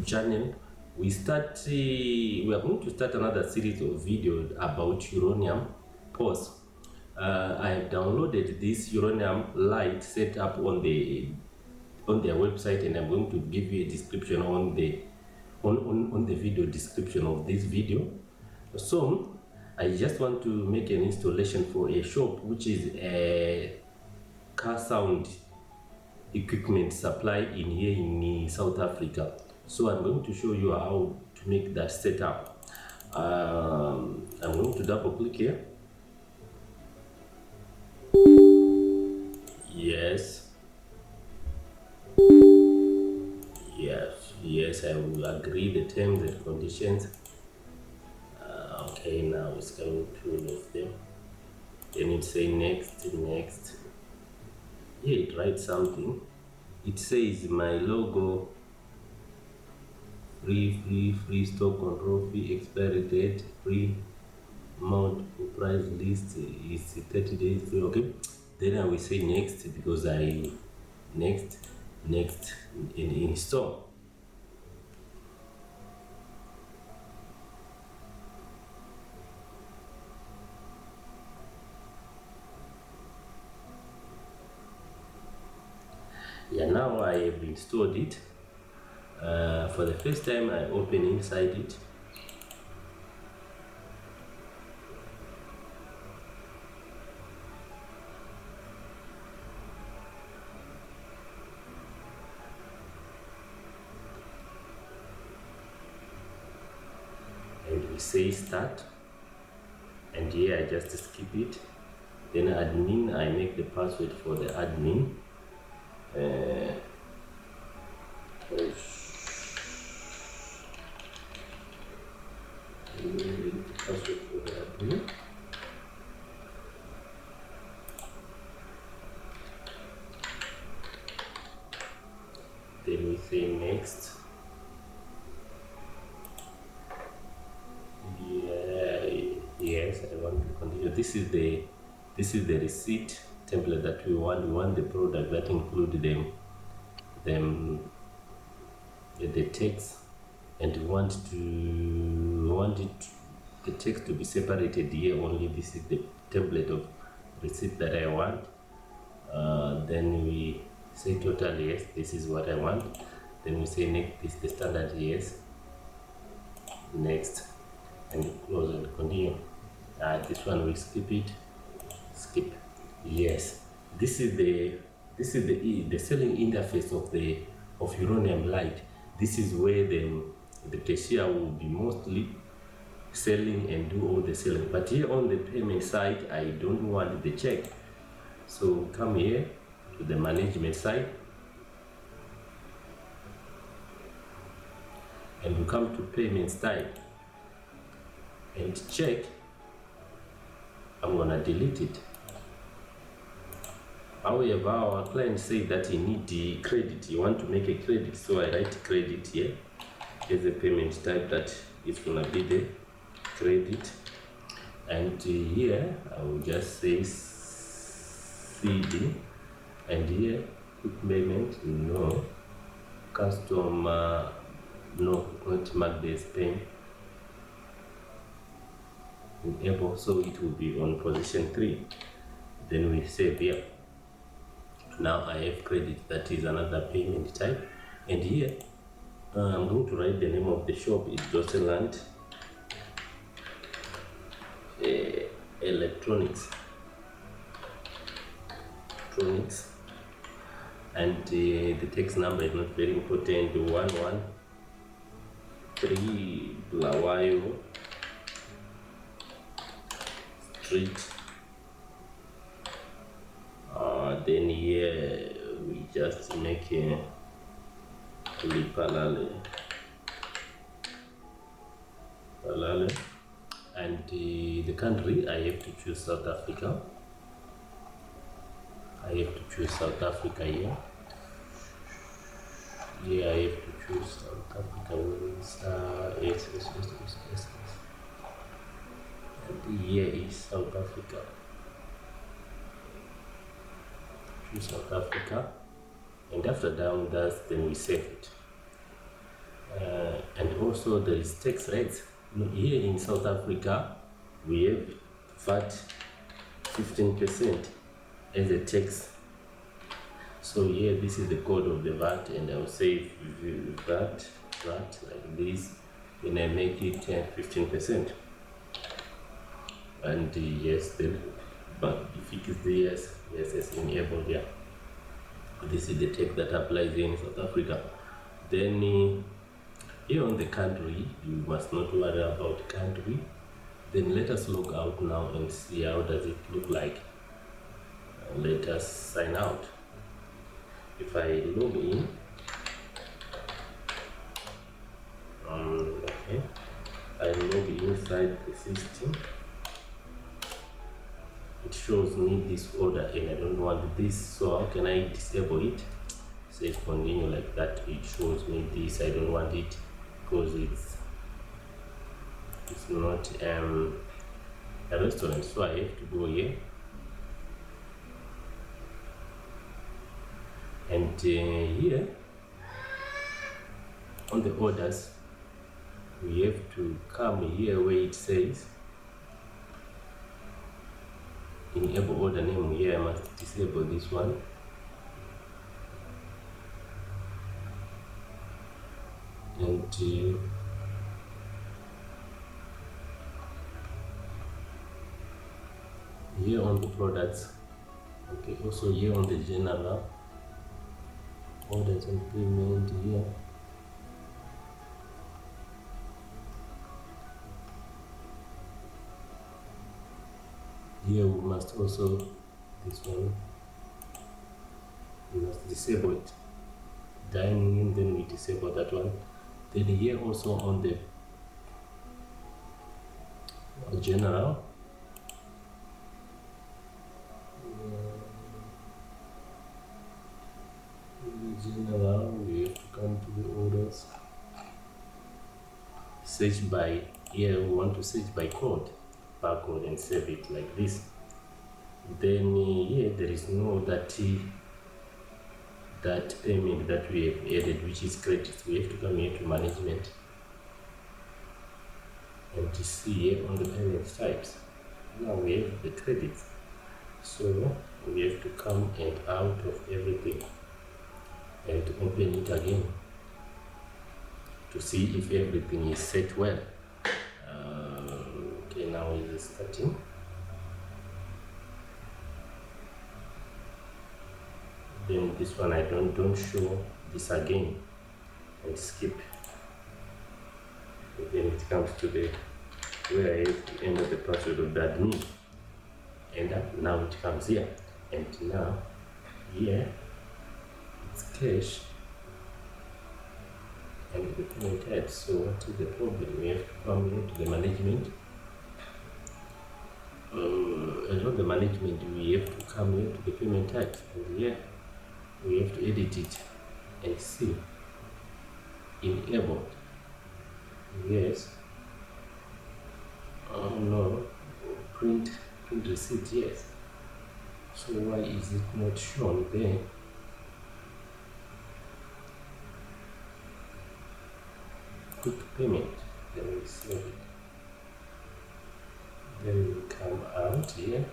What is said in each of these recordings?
channel. We are going to start another series of videos about Aronium POS. I have downloaded this Aronium Lite setup on their website, and I'm going to give you a description on the video description of this video. So I just want to make an installation for a shop which is a car sound equipment supply in South Africa. So I'm going to show you how to make that setup. I'm going to double click here. Yes, I will agree the terms and conditions. Okay, now it's going to all of them. Then it say next. Here it writes something. It says my logo, free stock control fee, expiry date, free amount, price list is 30 days free. Okay, then I will say next because next and install. Yeah, now I have installed it. For the first time I open inside it. And we say start, and here I just skip it. Then admin, I make the password for the admin. Password for the admin. Then we say next. Yes, I want to continue. This is the receipt template that we want. We want the product that include the text, and we want the text to be separated here only. This is the template of receipt that I want. Then we say total yes, this is what I want. Then we say next, this is the standard yes, next, and close and continue. This one we skip it, skip. Yes, this is the selling interface of Aronium Lite. This is where the cashier will be mostly selling and do all the selling. But here on the payment side, I don't want the check. So come here to the management side, and we come to payment side and check. I'm gonna delete it. However, our client said that he need the credit. You want to make a credit, so I write credit here. Here's a payment type that is gonna be the credit, and here I will just say CD, and here quick payment, no, customer, no, not mark the Spain, enable, so it will be on position 3. Then we save here. Now I have credit, that is another payment type, and here I'm going to write the name of the shop. It's Doseland Electronics, and the text number is not very important. 113 Blawayo Street. Then here we just make a palale, and the country I have to choose South Africa. Here. Here I have to choose South Africa. Yes. And here is South Africa. Choose South Africa, and after down that, then we save it. And also there is tax rates. Here in South Africa, we have VAT 15% as a tax. So here, this is the code of the VAT, and I will say VAT like this, then I make it 15%. And yes, then, but if it is the yes, it's enabled. Yeah, this is the tax that applies here in South Africa. Then here on the country, you must not worry about country. Then let us log out now and see how does it look like. Let us sign out. If I log in, okay, I log inside the system. It shows me this order and I don't want this, so how can I disable it? Say continue like that. It shows me this. I don't want it because it's not a restaurant, so I have to go here and here on the orders we have to come here where it says enable order name. Here I must disable this one. And here on the products, okay, also here on the general orders and payment here. Here we must also, this one, we must disable it. Dining in, then we disable that one. Then here also on the general, we have to come to the orders. Search by, here we want to search by code, barcode, and save it like this. Then here there is no that payment that we have added, which is credit. We have to come here to management and to see here on the payment types. Now we have the credits, so we have to come and out of everything and open it again to see if everything is set well. Okay, now it is starting. Then this one I don't show this again and skip. And then it comes to the where I have to enter the password of the admin. And now it comes here. And now here it's cash and the payment type. So what is the problem? We have to come here to the management. Along the management, we have to come here to the payment type, and here we have to edit it and see enabled. Yes. No. Print receipt. Yes. So why is it not shown there? Quick payment. Then we save it. Then we come out here.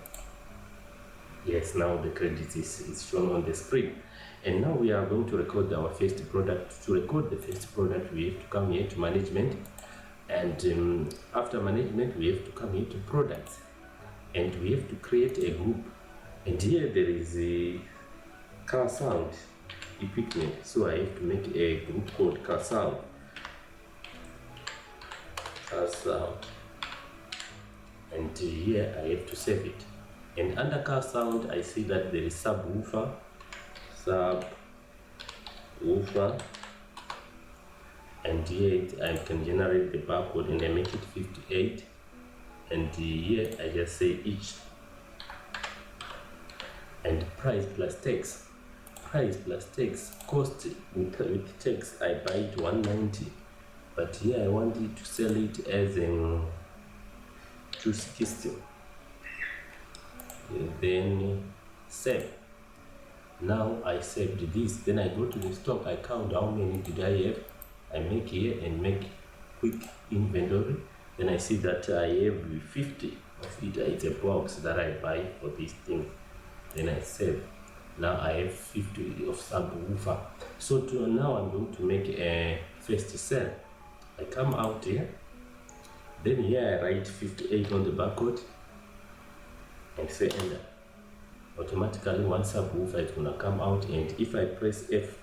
Yes, now the credit is shown on the screen. And now we are going to record our first product. To record the first product, we have to come here to management. And after management, we have to come here to products. And we have to create a group. And here there is a car sound equipment. So I have to make a group called car sound. Car sound. And here I have to save it. And under car sound, I see that there is subwoofer, and here I can generate the barcode and I make it 58. And here I just say each. And price plus tax. Price plus tax. Cost with tax, I buy it 190. But here I want it to sell it as in 260. Then save. Now I saved this. Then I go to the stock. I count how many did I have. I make here and make quick inventory. Then I see that I have 50 of it. It's a box that I buy for this thing. Then I save. Now I have 50 of subwoofer. So now I'm going to make a first sell. I come out here. Then here I write 58 on the barcode and say enter. Automatically one subwoofer is gonna come out, and if I press F,